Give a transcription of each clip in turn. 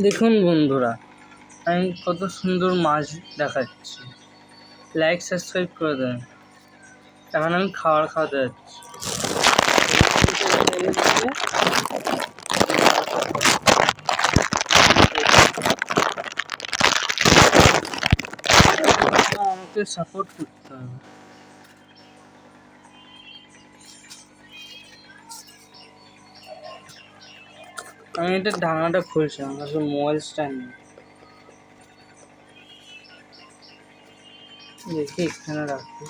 দেখুন বন্ধুরা, আমি কত সুন্দর মাছ দেখাচ্ছি। লাইক সাবস্ক্রাইব করে দেন। এখন আমি খাবার খাওয়াতে যাচ্ছি। আমাকে সাপোর্ট করতে হবে। আমি এটা ঢাকনাটা খুলছি, আমার কাছে মোবাইল স্ট্যান্ড নেই। দেখি এখানে রাখবো।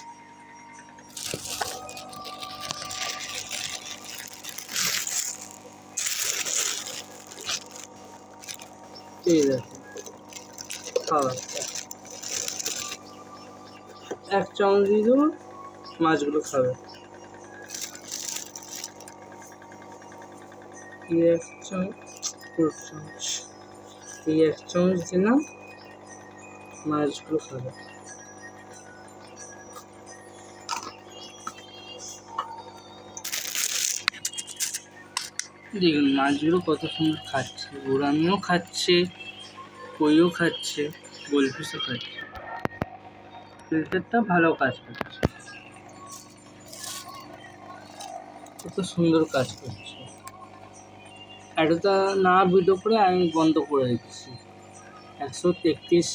ঠিক আছে, খাবার 1 চামচ দিয়ে দেবো, মাছগুলো খাবে। এই 1 চামচ, এই 1 চামচ দিলাম, মাছগুলো খাবে। দেখুন মাছগুলো কত সুন্দর খাচ্ছে, গোরামিও খাচ্ছে, কইও খাচ্ছে, গোলফিশও খাচ্ছে। ফিল্টারটা ভালো কাজ করছে, কত সুন্দর কাজ করছে। এটা না ভিডিও করে আমি বন্ধ করে দিচ্ছি। 133